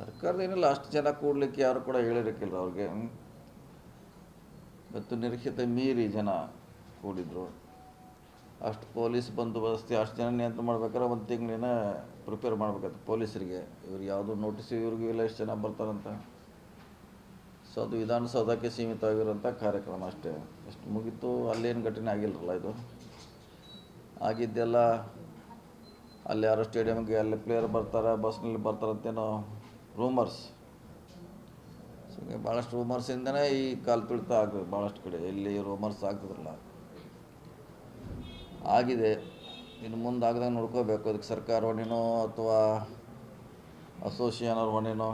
ಸರ್ಕಾರದೇನಿಲ್ಲ, ಅಷ್ಟು ಜನ ಕೂಡಲಿಕ್ಕೆ ಯಾರು ಕೂಡ ಹೇಳಿರಕ್ಕಿಲ್ಲ ಅವ್ರಿಗೆ. ಮತ್ತು ನಿರೀಕ್ಷಿತ ಮೀರಿ ಜನ ಕೂಡಿದ್ರು. ಅಷ್ಟು ಪೊಲೀಸ್ ಬಂದೋಬಸ್ತಿ ಅಷ್ಟು ಜನ ನಿಯಂತ್ರಣ ಮಾಡ್ಬೇಕಾದ್ರೆ ಒಂದು ತಿಂಗಳಿನ ಪ್ರಿಪೇರ್ ಮಾಡ್ಬೇಕಾಯ್ತು ಪೊಲೀಸರಿಗೆ. ಇವ್ರಿಗೆ ಯಾವುದೋ ನೋಟಿಸ್ ಇವ್ರಿಗೂ ಇಲ್ಲ ಎಷ್ಟು ಜನ ಬರ್ತಾರಂತ. ಸೊ ಅದು ವಿಧಾನಸೌಧಕ್ಕೆ ಸೀಮಿತವಾಗಿರೋಂಥ ಕಾರ್ಯಕ್ರಮ ಅಷ್ಟೇ. ಎಷ್ಟು ಮುಗೀತು, ಅಲ್ಲೇನು ಘಟನೆ ಆಗಿಲ್ಲರಲ್ಲ. ಇದು ಆಗಿದ್ದೆಲ್ಲ ಅಲ್ಲಿ ಯಾರೋ ಸ್ಟೇಡಿಯಮ್ಗೆ ಅಲ್ಲಿ ಪ್ಲೇಯರ್ ಬರ್ತಾರೆ, ಬಸ್ನಲ್ಲಿ ಬರ್ತಾರಂತೇನೋ ರೂಮರ್ಸ್. ಸೊ ಭಾಳಷ್ಟು ರೂಮರ್ಸಿಂದನೇ ಈ ಕಾಲ್ಪಿಳ್ತ ಆಗ್ತದೆ ಭಾಳಷ್ಟು ಕಡೆ. ಎಲ್ಲಿ ರೂಮರ್ಸ್ ಆಗ್ತದ್ರಲ್ಲ ಆಗಿದೆ. ಇನ್ನು ಮುಂದೆ ಆಗ್ದಂಗೆ ನೋಡ್ಕೋಬೇಕು. ಅದಕ್ಕೆ ಸರ್ಕಾರ ಹೊಣೆನೋ ಅಥವಾ ಅಸೋಸಿಯೇಷನ್ ಅವ್ರ ಹೊಣೆನೋ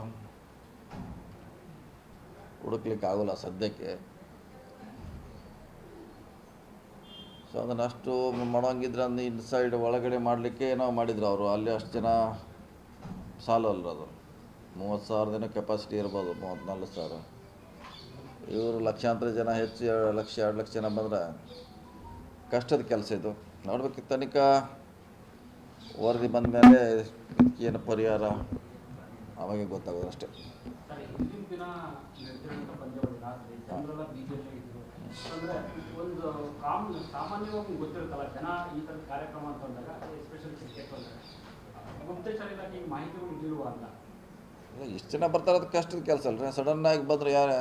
ಹುಡುಕ್ಲಿಕ್ಕೆ ಆಗೋಲ್ಲ ಸದ್ಯಕ್ಕೆ. ಸೊ ಅದನ್ನು ಅಷ್ಟು ಮಾಡೋಂಗಿದ್ರೆ ಅಂದ್ರೆ ಇನ್ಸೈಡ್ ಒಳಗಡೆ ಮಾಡಲಿಕ್ಕೆ ಏನೋ ಮಾಡಿದ್ರು ಅವರು. ಅಲ್ಲಿ ಅಷ್ಟು ಜನ ಸಾಲಲ್ಲ. ಅದು 30,000 ದಿನ ಕೆಪಾಸಿಟಿ ಇರ್ಬೋದು, 34,000. ಇವರು ಲಕ್ಷಾಂತರ ಜನ, ಹೆಚ್ಚು 1 ಲಕ್ಷ 2 ಲಕ್ಷ ಜನ ಬಂದರೆ ಕಷ್ಟದ ಕೆಲಸ ಇದು. ನೋಡ್ಬೇಕು, ತನಿಖಾ ವರದಿ ಬಂದ ಮೇಲೆ ಏನು ಪರಿಹಾರ ಅವಾಗೆ ಗೊತ್ತಾಗೋದು ಅಷ್ಟೇ. ಒಂದು ಸಾಮಾನ್ಯವಾಗಿ ಗೊತ್ತಿರುತ್ತಲ್ಲ, ಜನ ಈ ಥರದ ಕಾರ್ಯಕ್ರಮ ಅಂತ ಅಂದಾಗ, ಎಸ್ಪೆಷಲಿ ಕ್ರಿಕೆಟ್ ಅಂದಾಗ ಗುಪ್ತಚರ ಇಲಾಖೆಗೆ ಮಾಹಿತಿಗಳು ಇದಿರುವ ಅಂತ. ಇಷ್ಟು ಜನ ಬರ್ತಾರೆ, ಅದು ಕಷ್ಟದ ಕೆಲಸ ಅಲ್ರಿ. ಸಡನ್ನಾಗಿ ಬಂದರೆ ಯಾರು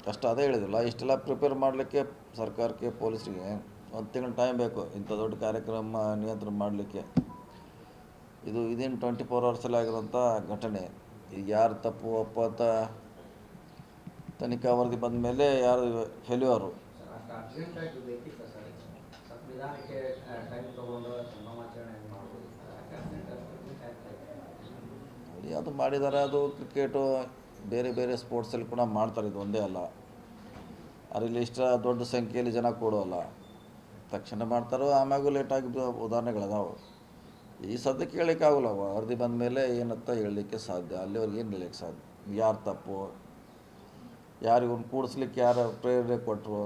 ಕಷ್ಟ. ಅದೇ ಹೇಳಿದಿಲ್ಲ, ಇಷ್ಟೆಲ್ಲ ಪ್ರಿಪೇರ್ ಮಾಡಲಿಕ್ಕೆ ಸರ್ಕಾರಕ್ಕೆ, ಪೊಲೀಸರಿಗೆ 1 ತಿಂಗಳು ಟೈಮ್ ಬೇಕು ಇಂಥ ದೊಡ್ಡ ಕಾರ್ಯಕ್ರಮ ನಿಯಂತ್ರಣ ಮಾಡಲಿಕ್ಕೆ. ಇದೇನು 24 ಅವರ್ಸಲ್ಲಿ ಆಗಿರೋಂಥ ಘಟನೆ. ಈಗ ಯಾರು ತಪ್ಪು ಒಪ್ಪು ಅಂತ ತನಿಖಾ ವರದಿ ಬಂದ ಮೇಲೆ ಯಾರು ಫೇಲ್ಯೂರು. ಅದು ಮಾಡಿದ್ದಾರೆ. ಅದು ಕ್ರಿಕೆಟು ಬೇರೆ ಬೇರೆ ಸ್ಪೋರ್ಟ್ಸಲ್ಲಿ ಕೂಡ ಮಾಡ್ತಾರೆ. ಇದು ಒಂದೇ ಅಲ್ಲ. ಅದರಲ್ಲಿ ಇಷ್ಟ ದೊಡ್ಡ ಸಂಖ್ಯೆಯಲ್ಲಿ ಜನ ಕೊಡೋಲ್ಲ, ತಕ್ಷಣ ಮಾಡ್ತಾರೋ ಆಮ್ಯಾಗೂ ಲೇಟಾಗಿದ್ದು ಉದಾಹರಣೆಗಳದಾವು. ಈ ಸದ್ಯಕ್ಕೆ ಹೇಳೋಕ್ಕಾಗಲ್ಲ. ವರದಿ ಬಂದ ಮೇಲೆ ಏನಂತ ಹೇಳಲಿಕ್ಕೆ ಸಾಧ್ಯ. ಅಲ್ಲಿವರೆಗೆ ಏನು ಹೇಳಲಿಕ್ಕೆ ಸಾಧ್ಯ. ಯಾರು ತಪ್ಪು, ಯಾರಿಗೊಂದು ಕೂಡಿಸ್ಲಿಕ್ಕೆ ಯಾರು ಪ್ರೇರಣೆ ಕೊಟ್ಟರು,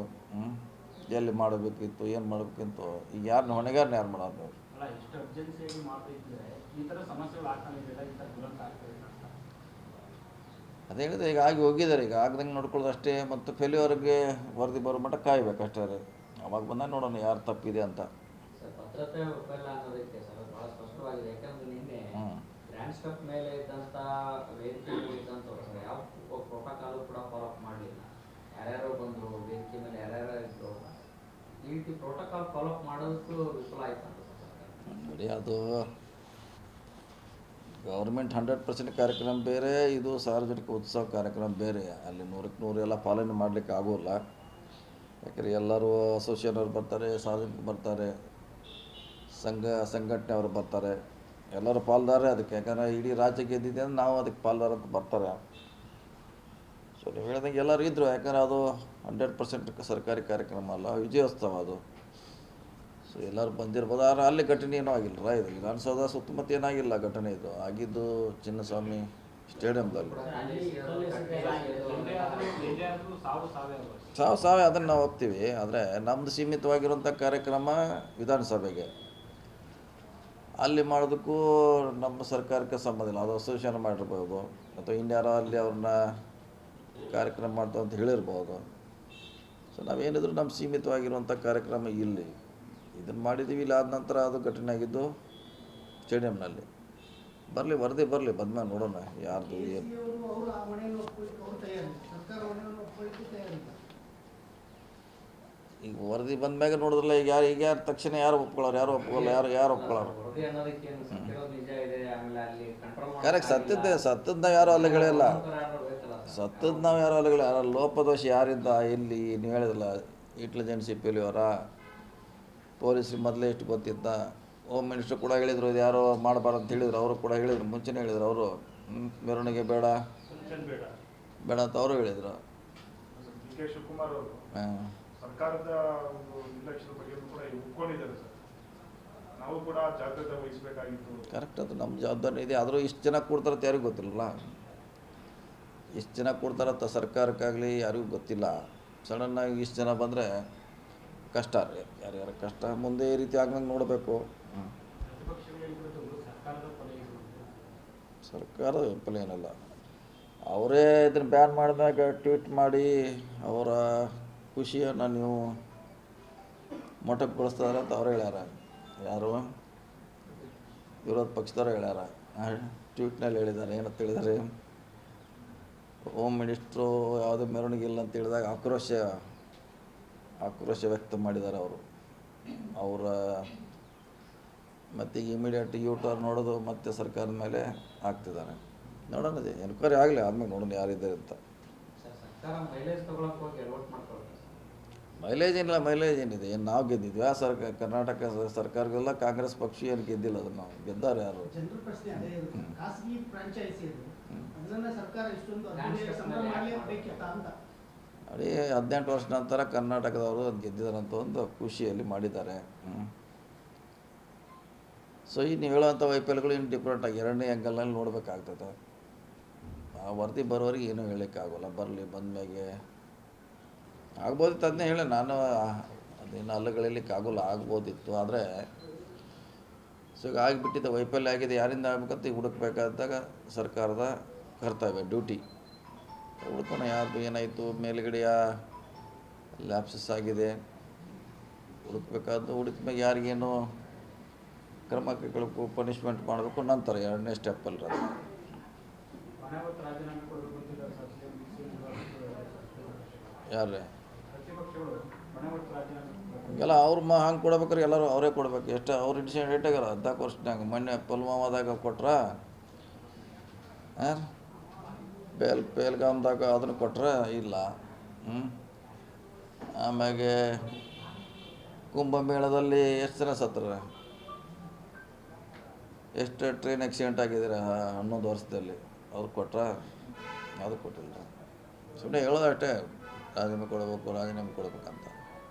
ಎಲ್ಲಿ ಮಾಡಬೇಕಿತ್ತು, ಏನು ಮಾಡಬೇಕಿತ್ತು, ಈಗ ಯಾರನ್ನ ಹೊಣೆಗಾರನ ಯಾರು ಮಾಡೋದು. ಅದೇ ಹೇಳಿದೆ, ಈಗ ಆಗಿ ಹೋಗಿದ್ದಾರೆ. ಈಗ ಆಗ್ದಂಗೆ ನೋಡ್ಕೊಳ್ಳೋದು ಅಷ್ಟೇ. ಮತ್ತು ಫೇಲ್ಯೂರ್ಗೆ ವರದಿ ಬರೋ ಮಟ್ಟ ಕಾಯ್ಬೇಕು ಅಷ್ಟೇ. ಅವಾಗ ಬಂದಾಗ ನೋಡೋಣ ಯಾರು ತಪ್ಪಿದೆ ಅಂತ. ಭದ್ರತೆ ವಿಫಲ ಅನ್ನೋದಕ್ಕೆ ಸರ್ ಭಾಳ ಸ್ಪಷ್ಟವಾಗಿದೆ. ಯಾಕಂದ್ರೆ ನಿನ್ನೆ ಗ್ರ್ಯಾಂಡ್ ಸ್ಟೆಪ್ ಮೇಲೆ ಇದ್ದಂಥ ವೇದಿಕೆಗಳು ಇದ್ದಂಥವ್ರು ಸರ್ ಯಾವ ಪ್ರೋಟೋಕಾಲು ಕೂಡ ಫಾಲೋ ಅಪ್ ಮಾಡಲಿಲ್ಲ. ಯಾರ್ಯಾರೋ ಬಂದರು ವೇದಿಕೆ ಮೇಲೆ, ಯಾರ್ಯಾರೋ ಇದ್ದರು. ಈ ರೀತಿ ಪ್ರೋಟೋಕಾಲ್ ಫಾಲೋ ಅಪ್ ಮಾಡೋದಕ್ಕೂ ವಿಫಲ ಆಯ್ತು ಅಂತ ಸರ್. ನೋಡಿ, ಅದು ಗೌರ್ಮೆಂಟ್ 100% ಕಾರ್ಯಕ್ರಮ ಬೇರೆ, ಇದು ಸಾರ್ವಜನಿಕ ಉತ್ಸವ ಕಾರ್ಯಕ್ರಮ ಬೇರೆ. ಅಲ್ಲಿ 100ಕ್ಕೆ 100 ಎಲ್ಲ ಪಾಲನೆ ಮಾಡಲಿಕ್ಕೆ ಆಗೋಲ್ಲ. ಯಾಕಂದರೆ ಎಲ್ಲರೂ ಅಸೋಸಿಯೇಷನ್ ಅವ್ರು ಬರ್ತಾರೆ, ಸಾರ್ವಜನಿಕರು ಬರ್ತಾರೆ, ಸಂಘಟನೆ ಅವರು ಬರ್ತಾರೆ, ಎಲ್ಲರೂ ಪಾಲ್ದಾರೆ ಅದಕ್ಕೆ. ಯಾಕಂದರೆ ಇಡೀ ರಾಜ್ಯ ಗೆದ್ದಿದೆ ಅಂದರೆ ನಾವು ಅದಕ್ಕೆ ಪಾಲ್ದಾರ ಅಂತ ಬರ್ತಾರೆ. ಸೊ ನೀವು ಹೇಳಿದಂಗೆ ಎಲ್ಲರೂ ಇದ್ದರು. ಯಾಕಂದರೆ ಅದು 100% ಸರ್ಕಾರಿ ಕಾರ್ಯಕ್ರಮ ಅಲ್ಲ, ವಿಜಯೋತ್ಸವ ಅದು. ಸೊ ಎಲ್ಲರೂ ಬಂದಿರ್ಬೋದು. ಆದರೆ ಅಲ್ಲಿ ಘಟನೆ ಏನೂ ಆಗಿಲ್ಲ. ಇದು ವಿಧಾನಸೌಧ ಸುತ್ತಮುತ್ತ ಏನಾಗಿಲ್ಲ ಘಟನೆ. ಇದು ಆಗಿದ್ದು ಚಿನ್ನಸ್ವಾಮಿ ಸ್ಟೇಡಿಯಮ್ದಲ್ಲಿ. ಸಾವೇ ಅದನ್ನು ನಾವು ಒಪ್ತೀವಿ. ಆದರೆ ನಮ್ಮದು ಸೀಮಿತವಾಗಿರುವಂಥ ಕಾರ್ಯಕ್ರಮ ವಿಧಾನಸಭೆಗೆ. ಅಲ್ಲಿ ಮಾಡೋದಕ್ಕೂ ನಮ್ಮ ಸರ್ಕಾರಕ್ಕೆ ಸಂಬಂಧ ಇಲ್ಲ. ಅದು ಅಸೋಸಿಯೇಷನ್ ಮಾಡಿರ್ಬೋದು, ಅಥವಾ ಇನ್ಯಾರೋ ಅಲ್ಲಿ ಅವ್ರನ್ನ ಕಾರ್ಯಕ್ರಮ ಮಾಡ್ತಾವೆ ಅಂತ ಹೇಳಿರ್ಬೋದು. ಸೊ ನಾವೇನಿದ್ರು ನಮ್ಮ ಸೀಮಿತವಾಗಿರುವಂಥ ಕಾರ್ಯಕ್ರಮ ಇಲ್ಲಿ ಇದನ್ನು ಮಾಡಿದ್ದೀವಿ. ಇಲ್ಲ ಆದ ನಂತರ ಅದು ಘಟನೆ ಆಗಿದ್ದು ಸ್ಟೇಡಿಯಂನಲ್ಲಿ. ಬರಲಿ, ವರದಿ ಬರಲಿ, ಬಂದ್ಮೇಲೆ ನೋಡೋಣ ಯಾರ್ದು ಏನು. ಈಗ ವರದಿ ಬಂದ್ಮ್ಯಾಗ ನೋಡಿದ್ರಲ್ಲ, ಈಗ ಯಾರು ತಕ್ಷಣ ಯಾರು ಒಪ್ಕೊಳ್ಳೋರು, ಯಾರು ಒಪ್ಕೊಳ್ಳೋರು, ಯಾರು ಒಪ್ಕೊಳ್ಳೋರು. ಕರೆಕ್ಟ್, ಸತ್ತದ್ದು ನಾವು ಯಾರು ಅಲ್ಲಿಗಳಿಲ್ಲ. ಸತ್ತದ್ದು ನಾವು ಯಾರು ಅಲ್ಲಿಗಳ. ಯಾರು ಲೋಪದೋಷ ಯಾರಿಂದ, ಎಲ್ಲಿ ನೀವು ಹೇಳಿದ್ರಲ್ಲ, ಇಂಟೆಲಿಜೆನ್ಸಿ ಫೇಲ್ಯೂರ, ಪೊಲೀಸ್ರಿಗೆ ಮೊದಲೇ ಎಷ್ಟು ಗೊತ್ತಿದ್ದ. ಹೋಮ್ ಮಿನಿಸ್ಟರ್ ಕೂಡ ಹೇಳಿದರು ಇದು ಯಾರೋ ಮಾಡಬಾರ್ದು ಅಂತ ಹೇಳಿದ್ರು. ಅವರು ಕೂಡ ಹೇಳಿದರು, ಮುಂಚೆನೇ ಹೇಳಿದರು ಅವರು. ಮೆರವಣಿಗೆ ಬೇಡ ಅಂತ ಅವರು ಹೇಳಿದರು. ಹಾಂ, ಸರ್ಕಾರದ ಒಂದು ನಿರ್ಲಕ್ಷ್ಯದ ಬಗ್ಗೆ ಕೂಡ ಒಪ್ಕೊಂಡಿದ್ದಾರೆ ಸರ್. ನಾವು ಕೂಡ ಜಾಗ್ರತೆ ವಹಿಸಬೇಕಾಗಿತ್ತು. ಕರೆಕ್ಟ್, ಅದು ನಮ್ಮ ಜವಾಬ್ದಾರಿ ಇದೆ. ಆದರೂ ಇಷ್ಟು ಜನ ಕೊಡ್ತಾರಂತ ಯಾರಿಗೂ ಗೊತ್ತಿಲ್ಲಲ್ಲ. ಇಷ್ಟು ಜನ ಕೊಡ್ತಾರಂತ ಸರ್ಕಾರಕ್ಕಾಗಲಿ ಯಾರಿಗೂ ಗೊತ್ತಿಲ್ಲ. ಸಡನ್ನಾಗಿ ಇಷ್ಟು ಜನ ಬಂದರೆ ಕಷ್ಟ ರೀ. ಯಾರ್ಯಾರ ಕಷ್ಟ ಮುಂದೆ ಈ ರೀತಿ ಆಗಂಗೆ ನೋಡಬೇಕು. ಸರ್ಕಾರದ ವಿಫಲ ಏನಲ್ಲ. ಅವರೇ ಇದನ್ನು ಬ್ಯಾನ್ ಮಾಡಿದಾಗ ಟ್ವೀಟ್ ಮಾಡಿ ಅವರ ಖುಷಿಯನ್ನು ನೀವು ಮೊಟಕುಗೊಳಿಸ್ತಾರೆ ಅಂತ ಅವ್ರು ಹೇಳ್ಯಾರ. ಯಾರು ವಿರೋಧ ಪಕ್ಷದವ್ರು ಹೇಳ್ಯಾರ. ಟ್ವೀಟ್ನಲ್ಲಿ ಹೇಳಿದ್ದಾರೆ. ಏನಂತ ಹೇಳಿದ್ದಾರೆ, ಹೋಮ್ ಮಿನಿಸ್ಟ್ರು ಯಾವುದೇ ಮೆರವಣಿಗೆ ಇಲ್ಲ ಅಂತ ಹೇಳಿದಾಗ ಆಕ್ರೋಶ ವ್ಯಕ್ತ ಮಾಡಿದ್ದಾರೆ ಅವರು. ಅವರ ಮತ್ತೀಗ ಇಮಿಡಿಯೇಟ್ ಟರ್ನ್ ನೋಡೋದು ಮತ್ತೆ ಸರ್ಕಾರದ ಮೇಲೆ ಹಾಕ್ತಿದ್ದಾರೆ. ನೋಡೋಣ, ಎನ್ಕ್ವೈರಿ ಆಗಲಿ, ಆದ್ಮೇಲೆ ನೋಡೋಣ ಯಾರಿದ್ದಾರೆ ಅಂತ. ಸರ್ಕಾರ ಮೈಲೇಜ್ ತಗೊಳಕ್ಕೆ ಹೋಗಿ ವೋಟ್ ಮಾಡ್ಕೊಳ್ತಾರೆ. ಮೈಲೇಜ್ ಏನಿಲ್ಲ, ಮೈಲೇಜ್ ಏನಿದೆ, ಏನು ನಾವು ಗೆದ್ದಿದ್ವಿ? ಆ ಕರ್ನಾಟಕ ಸರ್ಕಾರಗೆಲ್ಲ ಕಾಂಗ್ರೆಸ್ ಪಕ್ಷ ಏನು ಗೆದ್ದಿಲ್ಲ, ಅದನ್ನು ನಾವು ಗೆದ್ದಾರೆ ಯಾರು? ಜನರ ಪ್ರಶ್ನೆ ಅದೇ ಇರುತ್ತೆ. ಖಾಸಗಿ ಫ್ರಾಂಚೈಸಿ ಅದು, ಅದನ್ನ ಸರ್ಕಾರ ಇಷ್ಟೊಂದು ಅದ್ದೂರಿಯಾಗಿ ಸಂಭ್ರಮ ಮಾಡಲೇಬೇಕಿತ್ತ ಅಂತ. ನೋಡಿ, 18 ವರ್ಷ ನಂತರ ಕರ್ನಾಟಕದವರು ಅದು ಗೆದ್ದಿದ್ದಾರಂತ ಒಂದು ಖುಷಿಯಲ್ಲಿ ಮಾಡಿದ್ದಾರೆ. ಸೊ ಈ ನೀವು ಹೇಳೋವಂಥ ವೈಫಲ್ಯಗಳು ಇನ್ನು ಡಿಫ್ರೆಂಟಾಗಿ ಎರಡನೇ ಆ್ಯಂಗಲ್ನಲ್ಲಿ ನೋಡಬೇಕಾಗ್ತದೆ. ಆ ವರದಿ ಬರೋರಿಗೆ ಏನೂ ಹೇಳೋಕ್ಕಾಗೋಲ್ಲ. ಬರಲಿ, ಬಂದಮೇಲೆ ಆಗ್ಬೋದಿತ್ತು, ಅದನ್ನೇ ಹೇಳಿ ನಾನು ಅದೇನು ಅಲ್ಲಗಳಿಲಿಕ್ಕಾಗೋಲ್ಲ, ಆಗ್ಬೋದಿತ್ತು. ಆದರೆ ಸೊ ಈಗ ಆಗಿಬಿಟ್ಟಿದ್ದ ವೈಫಲ್ಯ ಆಗಿದೆ, ಯಾರಿಂದ ಆಗ್ಬೇಕಂತ ಈಗ ಹುಡುಕ್ಬೇಕಾದಾಗ ಸರ್ಕಾರದ ಕರ್ತವ್ಯ, ಡ್ಯೂಟಿ ಹುಡ್ಕೋಣ. ಯಾರ್ದು ಏನಾಯಿತು, ಮೇಲುಗಡೆಯ ಲ್ಯಾಪ್ಸಸ್ ಆಗಿದೆ, ಹುಡುಕ್ಬೇಕಾದ್ದು. ಹುಡುಕ್ಮೇಲೆ ಯಾರಿಗೇನು ಕ್ರಮ ಕೈಗೊಳ್ಳಬೇಕು, ಪನಿಷ್ಮೆಂಟ್ ಮಾಡಬೇಕು, ನಂತರ ಎರಡನೇ ಸ್ಟೆಪ್ಪಲ್ಲಿ ಅದು. ಮನೆ ಹೊತ್ತು ರಾಜೀನಾಮೆ ಕೊಡೋದು ಗೊತ್ತಿದ್ದಾರೆ ಸರ್, ಯಾರೇ ಪ್ರತಿಪಕ್ಷಗಳು ಮನೆ ಹೊತ್ತು ರಾಜೀನಾಮೆ ಎಲ್ಲ ಅವ್ರು ಹಂಗೆ ಕೊಡ್ಬೇಕಾರೆ ಎಲ್ಲರೂ ಅವರೇ ಕೊಡ್ಬೇಕು. ಎಷ್ಟು ಅವ್ರು ಇನ್ಸಿಡೆಂಟ್ ರೇಟ್ ಆಗ್ಯಾರ 14 ವರ್ಷನಾಗ. ಮೊನ್ನೆ ಪುಲ್ವಾಮಾದಾಗ ಕೊಟ್ರ, ಪೇಲ್ಗಾಮ್ದಾಗ ಅದನ್ನು ಕೊಟ್ರೆ ಇಲ್ಲ. ಆಮ್ಯಾಗೆ ಕುಂಭಮೇಳದಲ್ಲಿ ಎಷ್ಟು ಜನ ಸತ್ತರ, ಎಷ್ಟು ಟ್ರೈನ್ ಆಕ್ಸಿಡೆಂಟ್ ಆಗಿದ್ದೀರ 11 ವರ್ಷದಲ್ಲಿ, ಅವ್ರು ಕೊಟ್ರ? ಅದು ಕೊಟ್ಟಿಲ್ಲ. ಸುಮ್ಮನೆ ಹೇಳೋದಷ್ಟೇ, ರಾಜೀನಾಮೆ ಕೊಡ್ಬೇಕಂತ.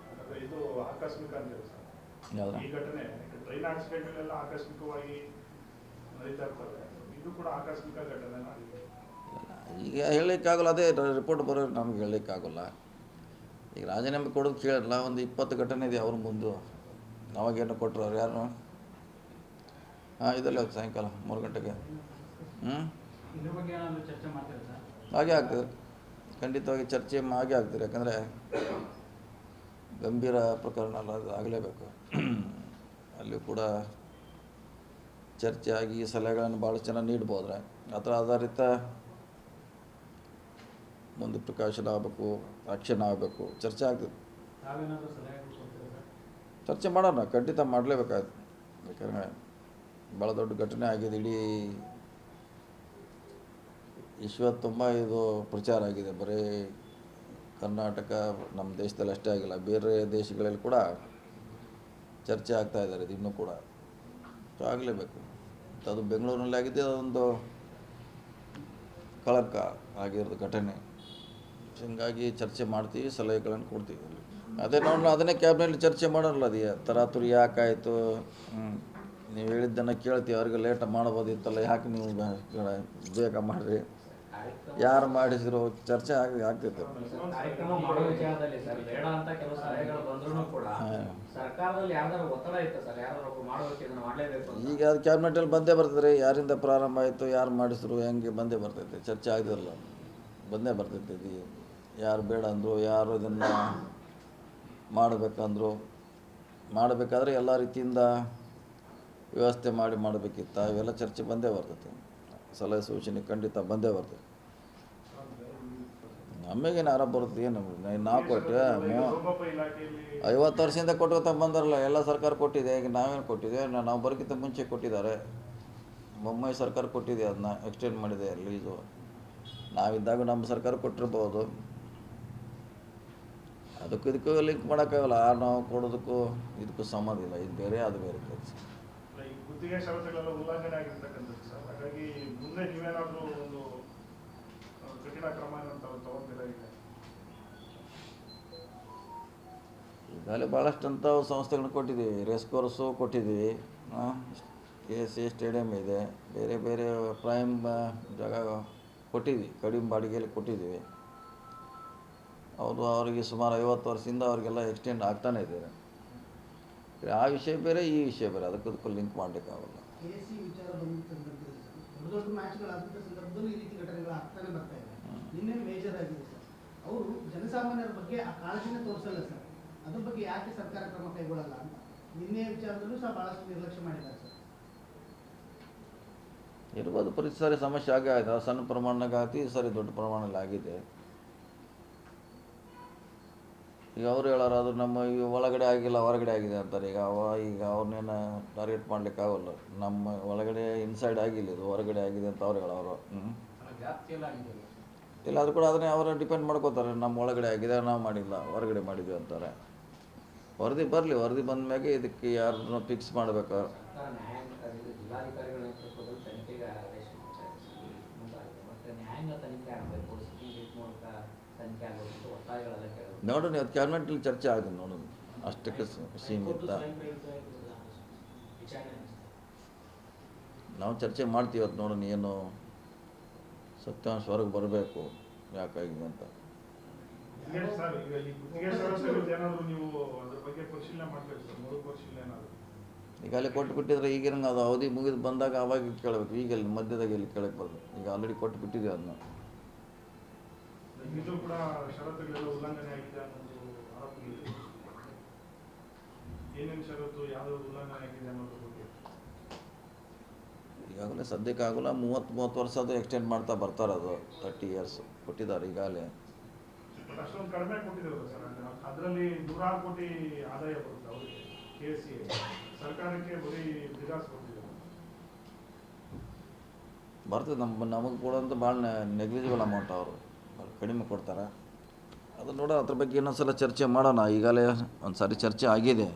ಇದು ಆಕಸ್ಮಿಕ ಅಂತೀವಿ ಸರ್. ಯಾವ್ದು? ಈ ಘಟನೆ ಟ್ರೈನ್ ಆಕ್ಸಿಡೆಂಟ್ಗಳೆಲ್ಲ ಆಕಸ್ಮಿಕವಾಗಿ ನಡೀತಾ ಇರ್ತವೆ, ಇದು ಕೂಡ ಆಕಸ್ಮಿಕ ಘಟನೆ ಆಗಿದೆ. ಈಗ ಹೇಳಲಿಕ್ಕಾಗಲ್ಲ, ಅದೇ ರಿಪೋರ್ಟ್ ಬರೋರು ನಮ್ಗೆ ಹೇಳಲಿಕ್ಕಾಗಲ್ಲ. ಈಗ ರಾಜೀನಾಮೆ ಕೊಡೋದು ಕೇಳಲ್ಲ, ಒಂದು 20 ಘಟನೆ ಇದೆ ಅವ್ರ ಮುಂದೆ. ಅವಾಗೇನು ಕೊಟ್ಟರು ಅವ್ರು ಯಾರು? ಇದಲ್ಲ ಸಾಯಂಕಾಲ 3 ಗಂಟೆಗೆ. ಇದ್ರ ಬಗ್ಗೆ ಏನಾದರೂ ಚರ್ಚೆ ಮಾಡ್ತೀರಾ ಸರ್? ಹಾಗೆ ಆಗ್ತದೆ, ಖಂಡಿತವಾಗಿ ಚರ್ಚೆ ಹಾಗೆ ಆಗ್ತದೆ. ಯಾಕಂದರೆ ಗಂಭೀರ ಪ್ರಕರಣ ಅಲ್ಲ, ಅದು ಆಗಲೇಬೇಕು. ಅಲ್ಲಿ ಕೂಡ ಚರ್ಚೆ ಆಗಿ ಸಲಹೆಗಳನ್ನು ಭಾಳಷ್ಟು ಜನ ನೀಡ್ಬೋದ್ರೆ ಅದರ ಆಧಾರಿತ ಮುಂದೆ ಪ್ರಿಕಾಷನ್ ಆಗಬೇಕು, ಆ್ಯಕ್ಷನ್ ಆಗಬೇಕು, ಚರ್ಚೆ ಆಗ್ತದೆ. ತಾವೇನಾದರೂ ಸಲಹೆ ಕೊಡ್ತೀರಾ ಸರ್? ಚರ್ಚೆ ಮಾಡೋಣ, ಖಂಡಿತ ಮಾಡಲೇಬೇಕಾಯ್ತು. ಯಾಕಂದರೆ ಭಾಳ ದೊಡ್ಡ ಘಟನೆ ಆಗಿದೆ, ಇಡೀ ವಿಶ್ವ ತುಂಬ ಇದು ಪ್ರಚಾರ ಆಗಿದೆ. ಬರೀ ಕರ್ನಾಟಕ ನಮ್ಮ ದೇಶದಲ್ಲಿ ಅಷ್ಟೇ ಆಗಿಲ್ಲ, ಬೇರೆ ದೇಶಗಳಲ್ಲಿ ಕೂಡ ಚರ್ಚೆ ಆಗ್ತಾ ಇದ್ದಾರೆ ಇದು ಇನ್ನೂ ಕೂಡ. ಸೊ ಆಗಲೇಬೇಕು. ಅದು ಬೆಂಗಳೂರಿನಲ್ಲಿ ಆಗಿದೆ, ಅದೊಂದು ಕಳಂಕ ಆಗಿರೋದು ಘಟನೆ. ಹೀಗಾಗಿ ಚರ್ಚೆ ಮಾಡ್ತೀವಿ, ಸಲಹೆಗಳನ್ನು ಕೊಡ್ತೀವಿ. ಅದೇ ನಾವು ಅದನ್ನೇ ಕ್ಯಾಬ್ನಲ್ಲಿ ಚರ್ಚೆ ಮಾಡೋಲ್ಲ. ಅದು ತರಾತುರಿ ಯಾಕಾಯಿತು, ನೀವು ಹೇಳಿದ್ದನ್ನು ಕೇಳ್ತೀವಿ. ಅವ್ರಿಗೆ ಲೇಟ್ ಮಾಡ್ಬೋದಿತ್ತಲ್ಲ, ಯಾಕೆ ನೀವು ಬೇಗ ಮಾಡಿರಿ, ಯಾರು ಮಾಡಿಸಿದ್ರು, ಚರ್ಚೆ ಆಗ್ತಿತ್ತು. ಕಾರ್ಯಕ್ರಮ ಮಾಡೋ ವಿಚಾರದಲ್ಲಿ ಸರ್ ಬೇಡ ಅಂತ ಕೆಲವು ಸಲಹೆಗಳು ಬಂದ್ರೂ ಕೂಡ ಸರ್ಕಾರದಲ್ಲಿ ಯಾವ್ದಾದ್ರು ಒತ್ತಡ ಇತ್ತು ಸರ್, ಯಾರು ಮಾಡಬೇಕು, ಇದನ್ನು ಮಾಡಲೇಬೇಕು. ಈಗ ಅದು ಕ್ಯಾಬಿನೆಟಲ್ಲಿ ಬಂದೇ ಬರ್ತದೆ, ಯಾರಿಂದ ಪ್ರಾರಂಭ ಆಯಿತು, ಯಾರು ಮಾಡಿಸಿದ್ರು, ಹೆಂಗೆ ಬಂದೇ ಬರ್ತೈತೆ. ಚರ್ಚೆ ಆಗದಿರಲ್ಲ, ಬಂದೇ ಬರ್ತೈತೆ. ಇದು ಯಾರು ಬೇಡ ಅಂದರು, ಯಾರು ಇದನ್ನು ಮಾಡಬೇಕಂದ್ರು, ಮಾಡಬೇಕಾದ್ರೆ ಎಲ್ಲ ರೀತಿಯಿಂದ ವ್ಯವಸ್ಥೆ ಮಾಡಬೇಕಿತ್ತ, ಇವೆಲ್ಲ ಚರ್ಚೆ ಬಂದೇ ಬರ್ತೈತೆ. ಸಲಹೆ ಸೂಚನೆ ಖಂಡಿತ ಬಂದೇ ಬರ್ತೈತೆ. ನಮಗೇನು ಆರಾಮ ಬರುತ್ತೆ, ಏನು ನಾವು ಕೊಟ್ಟೆ 50 ವರ್ಷದಿಂದ ಕೊಟ್ಕೊತ ಬಂದಾರಲ್ಲ, ಎಲ್ಲ ಸರ್ಕಾರ ಕೊಟ್ಟಿದೆ. ಈಗ ನಾವೇನು ಕೊಟ್ಟಿದೆ, ನಾವು ಬರೋಕ್ಕಿಂತ ಮುಂಚೆ ಕೊಟ್ಟಿದ್ದಾರೆ. ಬೊಮ್ಮಾಯಿ ಸರ್ಕಾರ ಕೊಟ್ಟಿದೆ, ಅದನ್ನ ಎಕ್ಸ್ಟೆಂಡ್ ಮಾಡಿದೆ ಲೀಸು. ನಾವಿದ್ದಾಗ ನಮ್ಮ ಸರ್ಕಾರ ಕೊಟ್ಟಿರ್ಬೋದು. ಅದಕ್ಕೂ ಇದಕ್ಕೂ ಲಿಂಕ್ ಮಾಡೋಕ್ಕಾಗಲ್ಲ. ನಾವು ಕೊಡೋದಕ್ಕೂ ಇದಕ್ಕೂ ಸಂಬಂಧ ಇಲ್ಲ, ಇದು ಬೇರೆ ಅದು ಬೇರೆ ಕೆಲಸ. ಈ ಗುತ್ತಿಗೆ ಷರತ್ತುಗಳೆಲ್ಲ ಉಲ್ಲಂಘನೆ ಆಗಿರ್ತಕ್ಕಂಥದ್ದು ಸರ್. ಹಾಗಾಗಿ ಮುಂದೆ ನೀವೇನಾದರೂ ಒಂದು ಕಠಿಣ ಕ್ರಮ ತಗೊಂಡಿಲ್ಲ? ಈಗಾಗಲೇ ಭಾಳಷ್ಟು ಅಂಥ ಸಂಸ್ಥೆಗಳನ್ನ ಕೊಟ್ಟಿದ್ದೀವಿ. ರೇಸ್ ಕೋರ್ಸು ಕೊಟ್ಟಿದ್ದೀವಿ, KC ಸ್ಟೇಡಿಯಮ್ ಇದೆ, ಬೇರೆ ಬೇರೆ ಪ್ರೈಮ್ ಜಾಗ ಕೊಟ್ಟಿದ್ವಿ, ಕಡಿಮೆ ಬಾಡಿಗೆಯಲ್ಲಿ ಕೊಟ್ಟಿದ್ದೀವಿ. ಅವರಿಗೆ ಸುಮಾರು 50 ವರ್ಷದಿಂದ ಅವರಿಗೆಲ್ಲ ಎಕ್ಸ್ಟೆಂಡ್ ಆಗ್ತಾನೆ ಇದ್ದಾರೆ. ಆ ವಿಷಯ ಬೇರೆ, ಈ ವಿಷಯ ಬೇರೆ, ಅದಕ್ಕೂ ಲಿಂಕ್ ಮಾಡಲಿಕ್ಕಾಗಲ್ಲ. KC ವಿಚಾರ ಬಂದ ಸಂದರ್ಭದಲ್ಲಿ ದೊಡ್ಡ ಮ್ಯಾಚ್ಗಳಾದಂಥ ಸಂದರ್ಭ ಸಂದರ್ಭದಲ್ಲೂ ಈ ರೀತಿ ಘಟನೆಗಳು ಆಗ್ತಾನೆ ಬರ್ತಾ ಇದೆ. ನಿನ್ನೆ ಮೇಜರ್ ಆಗಿದೆ ಸರ್. ಅವರು ಜನಸಾಮಾನ್ಯರ ಬಗ್ಗೆ ಆ ಕಾಳಜಿನ ತೋರಿಸಲ್ಲ ಸರ್. ಅದ್ರ ಬಗ್ಗೆ ಯಾಕೆ ಸರ್ಕಾರ ಕ್ರಮ ಕೈಗೊಳ್ಳಲ್ಲ ಅಂತ ನಿನ್ನೆ ವಿಚಾರದಲ್ಲೂ ಸಹ ಬಹಳಷ್ಟು ನಿರ್ಲಕ್ಷ್ಯ ಮಾಡಿದ್ದಾರೆ ಸರ್. ಇರ್ಬೋದು, ಪ್ರತಿ ಸಾರಿ ಸಮಸ್ಯೆ ಆಗೇ ಆಯ್ತು. ಸಣ್ಣ ಪ್ರಮಾಣದಾಗ ಆಯ್ತು, ಈ ಸಾರಿ ದೊಡ್ಡ ಪ್ರಮಾಣದಲ್ಲಿ ಆಗಿದೆ. ಈಗ ಅವ್ರು ಹೇಳೋರು ಅದು ನಮ್ಮ ಈ ಒಳಗಡೆ ಆಗಿಲ್ಲ ಹೊರಗಡೆ ಆಗಿದೆ ಅಂತಾರೆ. ಈಗ ಅವ್ರನ್ನೇನು ಟಾರ್ಗೆಟ್ ಮಾಡ್ಲಿಕ್ಕೆ ಆಗೋಲ್ಲ. ನಮ್ಮ ಒಳಗಡೆ ಇನ್ಸೈಡ್ ಆಗಿಲ್ಲ, ಇದು ಹೊರಗಡೆ ಆಗಿದೆ ಅಂತ ಅವ್ರು ಹೇಳೋರು. ವ್ಯಾಪ್ತಿಯಲ್ಲಿ ಆಗಿದೆ. ಇಲ್ಲ, ಅದು ಕೂಡ ಅದನ್ನೇ ಅವರು ಡಿಪೆಂಡ್ ಮಾಡ್ಕೋತಾರೆ. ನಮ್ಮ ಒಳಗಡೆ ಆಗಿದೆ, ನಾವು ಮಾಡಿಲ್ಲ, ಹೊರಗಡೆ ಮಾಡಿದ್ವಿ ಅಂತಾರೆ. ವರದಿ ಬರಲಿ, ವರದಿ ಬಂದ ಮ್ಯಾಗೆ ಇದಕ್ಕೆ ಯಾರನ್ನ ಫಿಕ್ಸ್ ಮಾಡಬೇಕು. ಸರ್ಕಾರ ಜಿಲ್ಲಾಧಿಕಾರಿಗಳ ನೇತೃತ್ವದಲ್ಲಿ ತನಿಖೆಗೆ ಆದೇಶ ಮುಂದಾಗಿದೆ. ಮತ್ತು ನ್ಯಾಯಾಂಗ ತನಿಖೆ ಆಗಬೇಕು, ಸುಪ್ರೀಂ ಕೋರ್ಟ್ ಮೂಲಕ ತನಿಖೆ ಆಗಬೇಕು, ಒತ್ತಾಯಗಳೆಲ್ಲ ಕೇಳಬೇಕು. ನೋಡೋಣ, ಇವತ್ತು ಕ್ಯಾಬಿನೆಟಲ್ಲಿ ಚರ್ಚೆ ಆಗಿದೆ, ನೋಡೋಣ. ಅಷ್ಟಕ್ಕೆ ಸೀಮಿತ. ನಾವು ಚರ್ಚೆ ಮಾಡ್ತೀವಿ ಇವತ್ತು, ನೋಡೋಣ ಏನು ಸತ್ಯಾಂಶ ಹೊರಗೆ ಬರಬೇಕು ಯಾಕಾಗಿದೆ ಅಂತ. ಸರ್, ಈಗ ಈ ಗುತ್ತಿಗೆ ಷರತ್ತುಗಳು ಏನಾದರೂ ನೀವು ಅದ್ರ ಬಗ್ಗೆ ಪರಿಶೀಲನೆ ಮಾಡಬೇಕು ಸರ್, ಮರು ಪರಿಶೀಲನೆ ಏನಾದರೂ ಈಗ ಅಲ್ಲಿ ಕೊಟ್ಟು ಬಿಟ್ಟಿದ್ರೆ ಈಗಿನ ಅದು ಅವಧಿ ಮುಗಿದು ಬಂದಾಗ ಅವಾಗ ಕೇಳಬೇಕು. ಈಗ ಎಲ್ಲಿ ಮಧ್ಯದಾಗ ಎಲ್ಲಿ ಕೇಳಕ್ಕೆ ಬರೋದು. ಈಗ ಆಲ್ರೆಡಿ ಕೊಟ್ಟು ಬಿಟ್ಟಿದ್ದೀವಿ ಅದನ್ನ. ಇದು ಕೂಡ ಷರತ್ತುಗಳೆಲ್ಲ ಉಲ್ಲಂಘನೆ ಆಗಿದೆ ಅನ್ನೋದು ಆರೋಪ ಇದೆ. ಏನೇನು ಷರತ್ತು ಯಾವ್ದು ಉಲ್ಲಂಘನೆ ಆಗಿದೆ ಅನ್ನೋದ್ರ ಬಗ್ಗೆ ಈಗಾಗಲೇ ಸದ್ಯಕ್ಕೆ ಆಗೋಲ್ಲ. 30 ವರ್ಷ ಅದು ಎಕ್ಸ್ಟೆಂಡ್ ಮಾಡ್ತಾ ಬರ್ತಾರೆ. ಅದು 30 years ಕೊಟ್ಟಿದ್ದಾರೆ ಈಗಾಗಲೇ. ಬಟ್ ಅಷ್ಟೊಂದು ಕಡಿಮೆ ಕೊಟ್ಟಿದ್ದೇವಲ್ಲ ಸರ್. ಅದರಲ್ಲಿ 106 ಕೋಟಿ ಆದಾಯ ಬರುತ್ತೆ ಅವರಿಗೆ. KSC ಸರ್ಕಾರಕ್ಕೆ ಬರೀ ಬಿಗಾಸ್ ಕೊಟ್ಟಿದ್ದಾರೆ. ಬರ್ತದೆ. ನಮಗೆ ಕೊಡೋಂಥ ಭಾಳ ನೆಗ್ಲಿಜಿಬಲ್ ಅಮೌಂಟ್. ಅವರು ಭಾಳ ಕಡಿಮೆ ಕೊಡ್ತಾರೆ. ಅದು ನೋಡೋಣ, ಅದ್ರ ಬಗ್ಗೆ ಇನ್ನೊಂದು ಸಲ ಚರ್ಚೆ ಮಾಡೋಣ. ಈಗಾಗಲೇ ಒಂದು ಸಾರಿ ಚರ್ಚೆ ಆಗಿದೆ,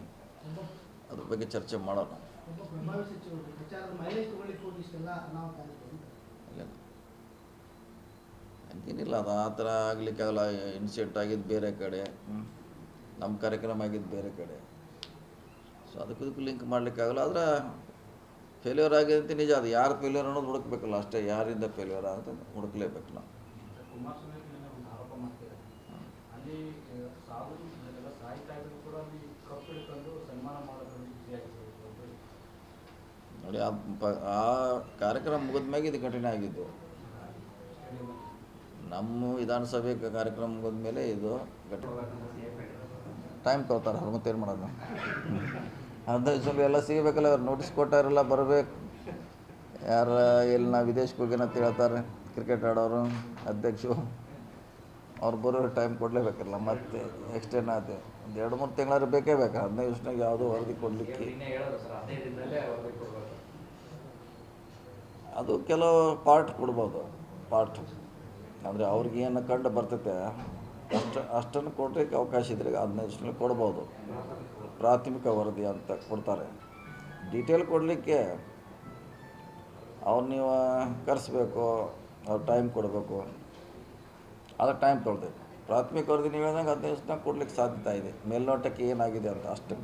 ಅದ್ರ ಬಗ್ಗೆ ಚರ್ಚೆ ಮಾಡೋಣ. ಒಬ್ಬ ಪ್ರಭಾವಿ ಸಚಿವರು ಪ್ರಚಾರದ ಮೈಲೇಜ್ ತಗೊಳ್ಳಿಕ್ಕೆ ಹೋಗಿ ಇಷ್ಟೆಲ್ಲ ಅನಾಹುತ ಆಗಿದೆ ಅಂತ. ಹಂಗೇನಿಲ್ಲ, ಅದು ಆ ಥರ ಆಗಲಿಕ್ಕಾಗಲ್ಲ. ಇನ್ಸಿಡೆಂಟ್ ಆಗಿದ್ದು ಬೇರೆ ಕಡೆ, ನಮ್ಮ ಕಾರ್ಯಕ್ರಮ ಆಗಿದ್ದು ಬೇರೆ ಕಡೆ. ಸೊ ಅದಕ್ಕೂ ಲಿಂಕ್ ಮಾಡಲಿಕ್ಕಾಗಲ್ಲ. ಆದರೆ ಫೇಲ್ಯೂರ್ ಆಗಿದೆ ಅಂತ ನಿಜ. ಅದು ಯಾರು ಫೇಲ್ಯೂರ್ ಅನ್ನೋದು ಹುಡುಕ್ಬೇಕಲ್ಲ ಅಷ್ಟೇ. ಯಾರಿಂದ ಫೇಲ್ಯೂರ್ ಅಂತ ಹುಡುಕ್ಲೇಬೇಕು ನಾವು. ಕುಮಾರಸ್ವಾಮಿ ಒಂದು ಆರೋಪ ಮಾಡ್ತಿದ್ದಾರೆ. ಅಲ್ಲಿ ಸಾಧುಗಳೆಲ್ಲ ಸಾಯ್ತಾ ಇದ್ರು ಕೂಡ ಅಲ್ಲಿ ಕಪ್ಪು ಹಿಡ್ಕೊಂಡು ಸನ್ಮಾನ ಮಾಡೋದ್ರಲ್ಲಿ ಬಿಸಿಯಾಗಿತ್ತು. ನೋಡಿ, ಆ ಕಾರ್ಯಕ್ರಮ ಮುಗಿದ ಮ್ಯಾಗೆ ಇದು ಘಟನೆ ಆಗಿದ್ದು. ನಮ್ಮ ವಿಧಾನಸಭೆ ಕಾರ್ಯಕ್ರಮ ಮುಗಿದ ಮೇಲೆ ಇದು ಘಟನೆ. ಟೈಮ್ ತೊಗೊತಾರೆ, ಅವ್ರು ಮತ್ತೇನು ಮಾಡೋದು. 15 ಸಲ ಎಲ್ಲ ಸಿಗಬೇಕಲ್ಲ. ಅವ್ರು ನೋಟಿಸ್ ಕೊಟ್ಟಾರೆಲ್ಲ ಬರಬೇಕು. ಯಾರು ಎಲ್ಲಿ ನಾವು ವಿದೇಶಕ್ಕೆ ಹೋಗ್ಯಾನಂತ ಹೇಳ್ತಾರೆ ಕ್ರಿಕೆಟ್ ಆಡೋರು, ಅಧ್ಯಕ್ಷರು, ಅವ್ರು ಬರೋ ಟೈಮ್ ಕೊಡಲೇಬೇಕಲ್ಲ. ಮತ್ತೆ ಎಕ್ಸ್ಟೆಂಡ್ ಆಗುತ್ತೆ. ಒಂದು 2-3 ತಿಂಗಳಾದ್ರೂ ಬೇಕೇ ಬೇಕು. 15 ದಿವಸನಾಗ ಯಾವುದೂ ವರದಿ ಕೊಡಲಿಕ್ಕೆ. ನಿನ್ನೆ ಹೇಳೋದು ಸರ್ 15 ದಿನದಲ್ಲೇ ವರದಿ ಕೊಡಬೇಕು. ಅದು ಕೆಲವು ಪಾರ್ಟ್ ಕೊಡ್ಬೋದು. ಪಾರ್ಟ್ ಅಂದರೆ ಅವ್ರಿಗೆ ಏನು ಕಂಡು ಬರ್ತೈತೆ ಅಷ್ಟನ್ನು ಕೊಡಲಿಕ್ಕೆ ಅವಕಾಶ ಇದ್ರೆ 15 ದಿವಸದಲ್ಲಿ ಕೊಡ್ಬೋದು. ಪ್ರಾಥಮಿಕ ವರದಿ ಅಂತ ಕೊಡ್ತಾರೆ. ಡೀಟೇಲ್ ಕೊಡಲಿಕ್ಕೆ ಅವ್ರು ನೀವು ಕರೆಸ್ಬೇಕು, ಅವ್ರು ಟೈಮ್ ಕೊಡಬೇಕು. ಅದು ಟೈಮ್ ತೊಗೊಳ್ತೈತೆ. ಪ್ರಾಥಮಿಕ ವರದಿ ನೀವು ಹೇಳಿದಂಗೆ 15 ದಿವಸನಾಗ ಕೊಡ್ಲಿಕ್ಕೆ ಸಾಧ್ಯತೆ ಇದೆ. ಮೇಲ್ನೋಟಕ್ಕೆ ಏನಾಗಿದೆ ಅಂತ ಅಷ್ಟೇ.